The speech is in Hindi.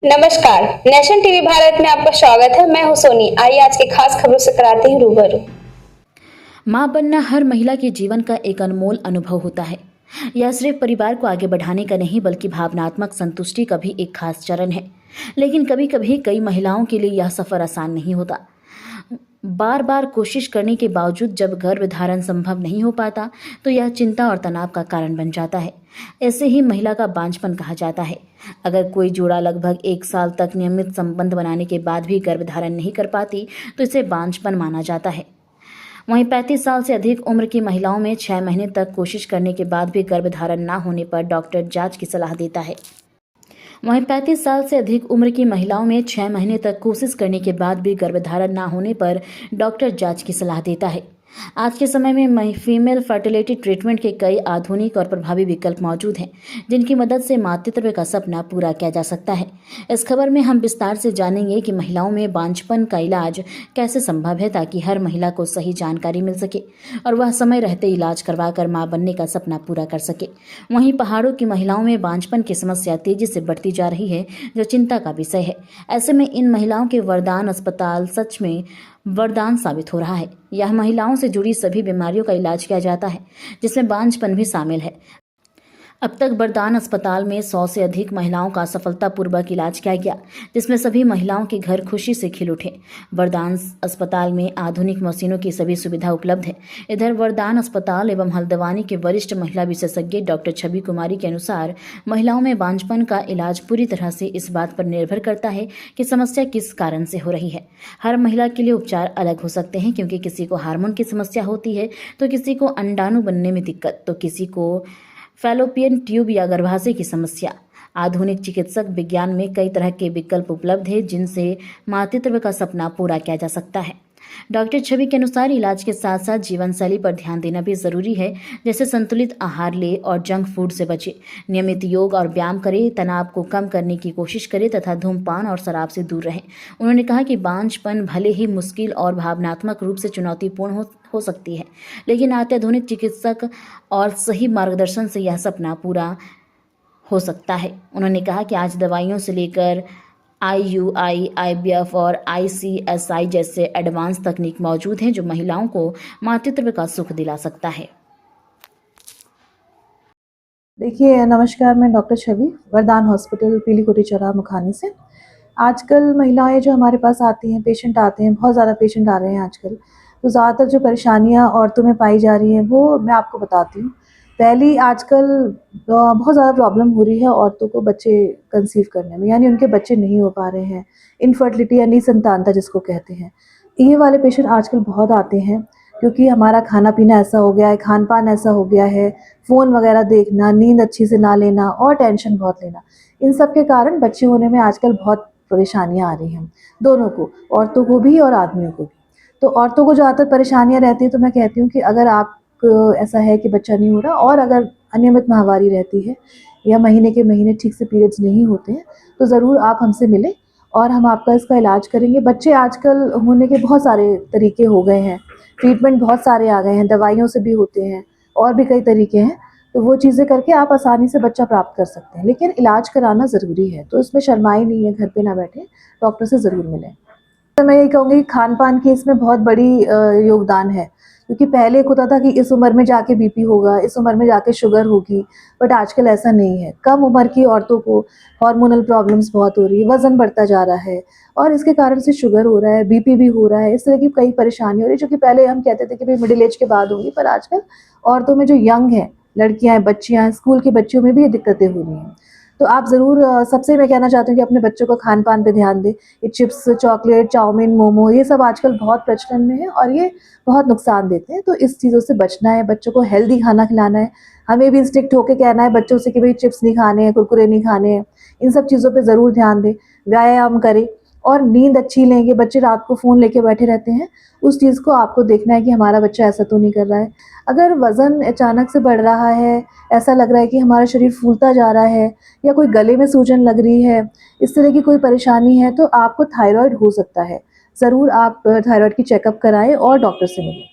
नमस्कार, नेशन टीवी भारत में आपका स्वागत है। मैं हूं सोनी। आइए आज के खास खबरों से कराते हैं रूबरू। मां बनना हर महिला के जीवन का एक अनमोल अनुभव होता है। यह सिर्फ परिवार को आगे बढ़ाने का नहीं बल्कि भावनात्मक संतुष्टि का भी एक खास चरण है। लेकिन कभी कभी कई महिलाओं के लिए यह सफर आसान नहीं होता। बार बार कोशिश करने के बावजूद जब गर्भधारण संभव नहीं हो पाता तो यह चिंता और तनाव का कारण बन जाता है। ऐसे ही महिला का बांझपन कहा जाता है। अगर कोई जोड़ा लगभग 1 साल तक नियमित संबंध बनाने के बाद भी गर्भधारण नहीं कर पाती तो इसे बांझपन माना जाता है। वहीं 35 साल से अधिक उम्र की महिलाओं में 6 महीने तक कोशिश करने के बाद भी गर्भधारण न होने पर डॉक्टर जांच की सलाह देता है। वहीं 35 साल से अधिक उम्र की महिलाओं में 6 महीने तक कोशिश करने के बाद भी गर्भधारण न होने पर डॉक्टर जांच की सलाह देता है। आज के समय में फीमेल फर्टिलिटी ट्रीटमेंट के कई आधुनिक और प्रभावी विकल्प मौजूद हैं, जिनकी मदद से मातृत्व का सपना पूरा किया जा सकता है। इस खबर में हम विस्तार से जानेंगे कि महिलाओं में बांझपन का इलाज कैसे संभव है, ताकि हर महिला को सही जानकारी मिल सके और वह समय रहते इलाज करवाकर मां बनने का सपना पूरा कर सके। वहीं पहाड़ों की महिलाओं में बांझपन की समस्या तेजी से बढ़ती जा रही है, जो चिंता का विषय है। ऐसे में इन महिलाओं के वरदान अस्पताल सच में वरदान साबित हो रहा है। यह महिलाओं से जुड़ी सभी बीमारियों का इलाज किया जाता है, जिसमें बांझपन भी शामिल है। अब तक वरदान अस्पताल में 100 से अधिक महिलाओं का सफलतापूर्वक इलाज किया गया, जिसमें सभी महिलाओं के घर खुशी से खिल उठे। वरदान अस्पताल में आधुनिक मशीनों की सभी सुविधा उपलब्ध है। इधर वरदान अस्पताल एवं हल्द्वानी के वरिष्ठ महिला विशेषज्ञ डॉक्टर छवि कुमारी के अनुसार महिलाओं में बांझपन का इलाज पूरी तरह से इस बात पर निर्भर करता है कि समस्या किस कारण से हो रही है। हर महिला के लिए उपचार अलग हो सकते हैं, क्योंकि किसी को हार्मोन की समस्या होती है तो किसी को अंडाणु बनने में दिक्कत, तो किसी को फैलोपियन ट्यूब या गर्भाशय की समस्या। आधुनिक चिकित्सक विज्ञान में कई तरह के विकल्प उपलब्ध हैं, जिनसे मातृत्व का सपना पूरा किया जा सकता है। डॉक्टर छवि के अनुसार इलाज के साथ साथ जीवन शैली पर ध्यान देना भी जरूरी है, जैसे संतुलित आहार ले और जंक फूड से बचे, नियमित योग और व्यायाम करें, तनाव को कम करने की कोशिश करें तथा धूम्रपान और शराब से दूर रहें। उन्होंने कहा कि बांझपन भले ही मुश्किल और भावनात्मक रूप से चुनौतीपूर्ण हो सकती है, लेकिन अत्याधुनिक चिकित्सक और सही मार्गदर्शन से यह सपना पूरा हो सकता है। उन्होंने कहा कि आज दवाइयों से लेकर IUI, IVF और ICSI जैसे एडवांस तकनीक मौजूद हैं, जो महिलाओं को मातृत्व का सुख दिला सकता है। देखिए, नमस्कार, मैं डॉक्टर छवि, वरदान हॉस्पिटल, पीली कोठी चौराहा, मुखानी से। आजकल महिलाएं जो हमारे पास आती हैं, पेशेंट आते हैं, बहुत ज़्यादा पेशेंट आ रहे हैं आजकल। तो ज़्यादातर जो परेशानियां औरतों में पाई जा रही हैं वो मैं आपको बताती हूँ। पहली, आजकल बहुत ज़्यादा प्रॉब्लम हो रही है औरतों को बच्चे कंसीव करने में, यानी उनके बच्चे नहीं हो पा रहे हैं। इनफर्टिलिटी या निसंतानता जिसको कहते हैं, ये वाले पेशेंट आजकल बहुत आते हैं, क्योंकि हमारा खाना पीना ऐसा हो गया है, खान पान ऐसा हो गया है, फ़ोन वगैरह देखना, नींद अच्छी से ना लेना और टेंशन बहुत लेना, इन सब के कारण बच्चे होने में आजकल बहुत परेशानियां आ रही हैं, दोनों को, औरतों को भी और आदमियों को भी। तो औरतों को ज़्यादातर परेशानियां रहती हैं, तो मैं कहती हूँ कि अगर आप ऐसा है कि बच्चा नहीं हो रहा और अगर अनियमित माहवारी रहती है या महीने के महीने ठीक से पीरियड्स नहीं होते हैं, तो ज़रूर आप हमसे मिलें और हम आपका इसका इलाज करेंगे। बच्चे आजकल होने के बहुत सारे तरीके हो गए हैं, ट्रीटमेंट बहुत सारे आ गए हैं, दवाइयों से भी होते हैं और भी कई तरीके हैं। तो वो चीज़ें करके आप आसानी से बच्चा प्राप्त कर सकते हैं, लेकिन इलाज कराना ज़रूरी है। तो इसमें शर्माई नहीं है, घर पे ना बैठें, डॉक्टर से ज़रूर मिलें। तो मैं यही कहूँगी कि खान-पान की इसमें बहुत बड़ी योगदान है, क्योंकि पहले एक होता था कि इस उम्र में जाके बीपी होगा, इस उम्र में जाके शुगर होगी, बट आजकल ऐसा नहीं है। कम उम्र की औरतों को हार्मोनल प्रॉब्लम्स बहुत हो रही है, वज़न बढ़ता जा रहा है और इसके कारण से शुगर हो रहा है, बीपी भी हो रहा है, इस तरह की कई परेशानी हो रही है, जो कि पहले हम कहते थे कि भई मिडिल एज के बाद होंगी, पर आजकल औरतों में जो यंग हैं, लड़कियाँ हैं, बच्चियाँ हैं, स्कूल की बच्चियों में भी ये दिक्कतें हो रही हैं। तो आप ज़रूर सबसे मैं कहना चाहती हूँ कि अपने बच्चों को खान-पान पे ध्यान दें। ये चिप्स, चॉकलेट, चाउमीन, मोमो, ये सब आजकल बहुत प्रचलन में है और ये बहुत नुकसान देते हैं। तो इस चीज़ों से बचना है, बच्चों को हेल्दी खाना खिलाना है। हमें भी स्ट्रिक्ट होके कहना है बच्चों से कि भई चिप्स नहीं खाने हैं, कुरकुरे नहीं खाने हैं। इन सब चीज़ों पे ज़रूर ध्यान दें, व्यायाम करें और नींद अच्छी लें। ये बच्चे रात को फ़ोन लेके बैठे रहते हैं, उस चीज़ को आपको देखना है कि हमारा बच्चा ऐसा तो नहीं कर रहा है। अगर वज़न अचानक से बढ़ रहा है, ऐसा लग रहा है कि हमारा शरीर फूलता जा रहा है या कोई गले में सूजन लग रही है, इस तरह की कोई परेशानी है, तो आपको थायरॉइड हो सकता है। ज़रूर आप थायरॉइड की चेकअप कराएँ और डॉक्टर से मिलें।